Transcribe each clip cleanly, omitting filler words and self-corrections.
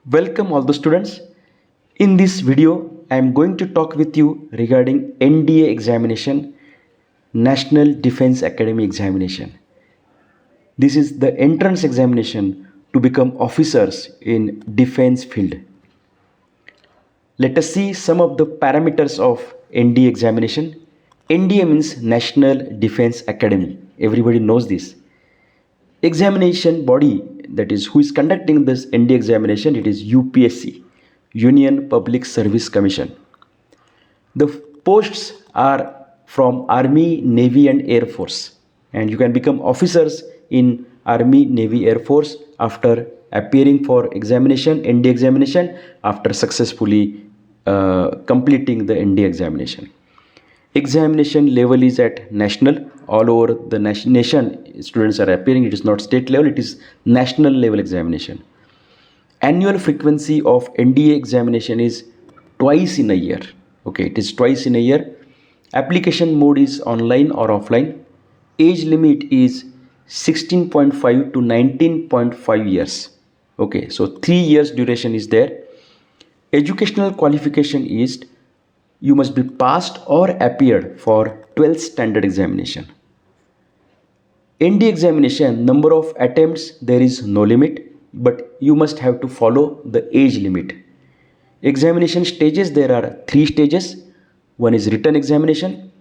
Welcome all the students. In this video, I am going to talk with you regarding NDA examination, National Defense Academy examination. This is the entrance examination to become officers in defense field. Let us see some of the parameters of NDA examination. NDA means National Defense Academy. Everybody knows this. Examination body, that is who is conducting this ND examination, it is UPSC, Union Public Service Commission. The posts are from Army, Navy and Air Force, and you can become officers in Army, Navy, Air Force after appearing for examination, ND examination, after successfully completing the ND examination. Examination level is at national. All over the nation students are appearing. It is not state level, it is national level examination. Annual frequency of NDA examination is twice in a year. Okay, it is twice in a year. Application mode is online or offline. Age limit is 16.5 to 19.5 years. Okay, so 3 years duration is there. Educational qualification is you must be passed or appeared for 12th standard examination. ND examination, number of attempts, there is no limit, but you must have to follow the age limit. Examination stages, there are 3 stages. One is written examination,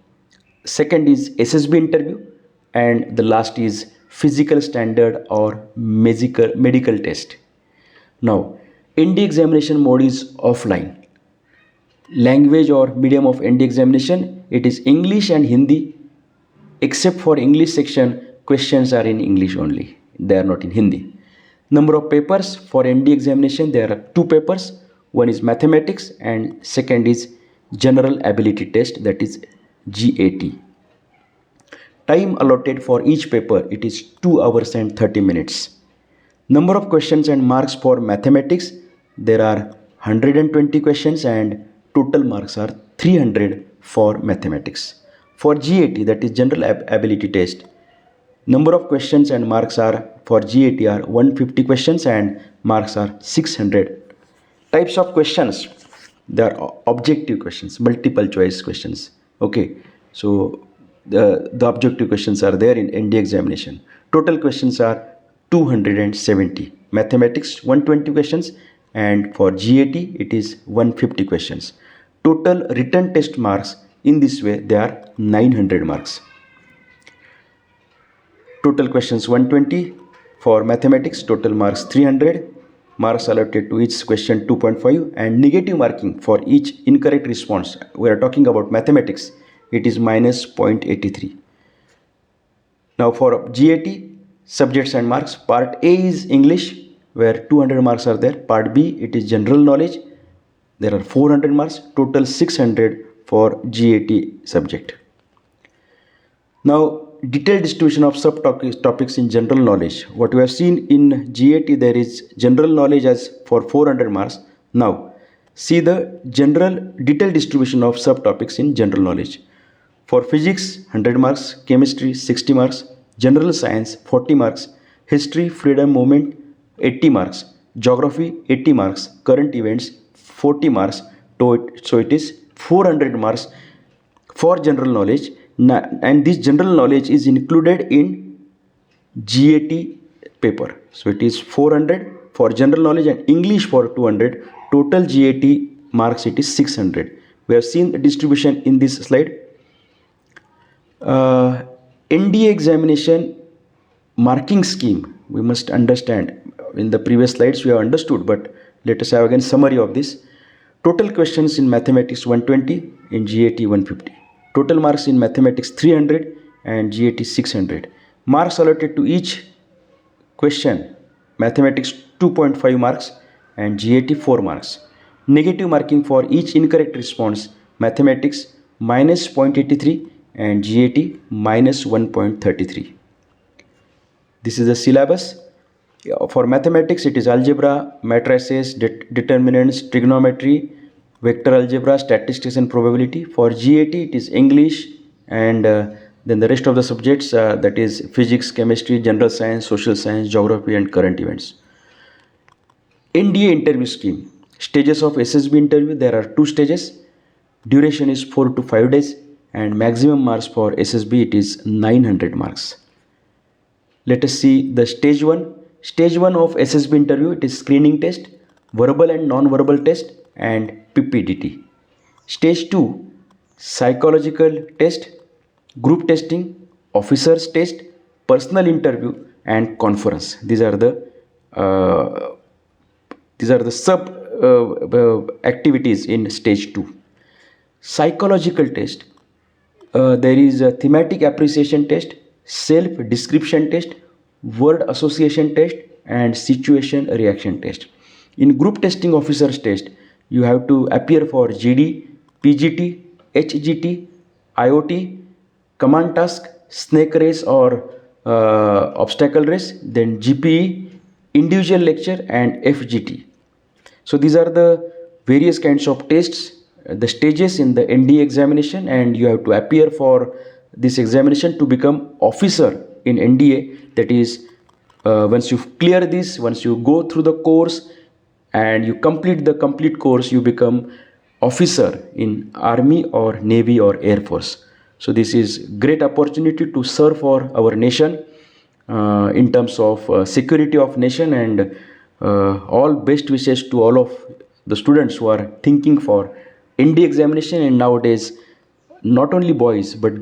second is SSB interview, and the last is physical standard or medical test. Now, ND examination mode is offline. Language or medium of ND examination, it is English and Hindi. Except for English section, questions are in English only, they are not in Hindi. Number of papers for ND examination, there are 2 papers. One is mathematics and second is general ability test, that is GAT. Time allotted for each paper, it is 2 hours and 30 minutes. Number of questions and marks for mathematics, there are 120 questions and total marks are 300 for mathematics. For GAT, that is general ability test, number of questions and marks are for GAT are 150 questions and marks are 600. Types of questions, there are objective questions, multiple choice questions. Okay, so the objective questions are there in ND examination. Total questions are 270. Mathematics 120 questions and for GAT it is 150 questions. Total written test marks in this way, they are 900 marks. Total questions 120, for mathematics total marks 300, marks allotted to each question 2.5, and negative marking for each incorrect response, we are talking about mathematics, it is minus 0.83. Now for GAT, subjects and marks, part A is English where 200 marks are there, part B it is general knowledge, there are 400 marks, total 600 for GAT subject. Now detailed distribution of subtopics in general knowledge. What we have seen in GAT, there is general knowledge as for 400 marks. Now see the general detailed distribution of subtopics in general knowledge. For physics 100 marks, chemistry 60 marks, general science 40 marks, history freedom movement 80 marks, geography 80 marks, current events 40 marks. So it is 400 marks for general knowledge, and this general knowledge is included in GAT paper. So it is 400 for general knowledge and English for 200. Total GAT marks it is 600. We have seen the distribution in this slide. NDA examination marking scheme, we must understand. In the previous slides we have understood, but let us have again summary of this. Total questions in mathematics 120, in GAT 150. Total marks in mathematics 300 and GAT 600. Marks allotted to each question, mathematics 2.5 marks and GAT 4 marks. Negative marking for each incorrect response, mathematics minus 0.83 and GAT minus 1.33. This is the syllabus. For mathematics it is algebra, matrices, determinants, trigonometry, vector algebra, statistics and probability. For GAT it is English and then the rest of the subjects, that is physics, chemistry, general science, social science, geography and current events. NDA interview scheme. Stages of SSB interview, there are two stages. Duration is 4 to 5 days and maximum marks for SSB it is 900 marks. Let us see the stage 1. Stage 1 of SSB interview, it is screening test, verbal and non-verbal test and PPDT. Stage 2, psychological test, group testing, officers test, personal interview and conference. These are the sub activities in stage 2. Psychological test, there is a thematic appreciation test, self description test, word association test and situation reaction test. In group testing officers test, you have to appear for GD, PGT, HGT, IoT, command task, snake race or obstacle race, then GPE, individual lecture and FGT. So these are the various kinds of tests, the stages in the NDA examination, and you have to appear for this examination to become officer in NDA. That is, once you clear this, once you go through the course and you complete the complete course, you become officer in Army or Navy or Air Force. So this is great opportunity to serve for our nation in terms of security of nation, and all best wishes to all of the students who are thinking for NDA examination. And nowadays not only boys but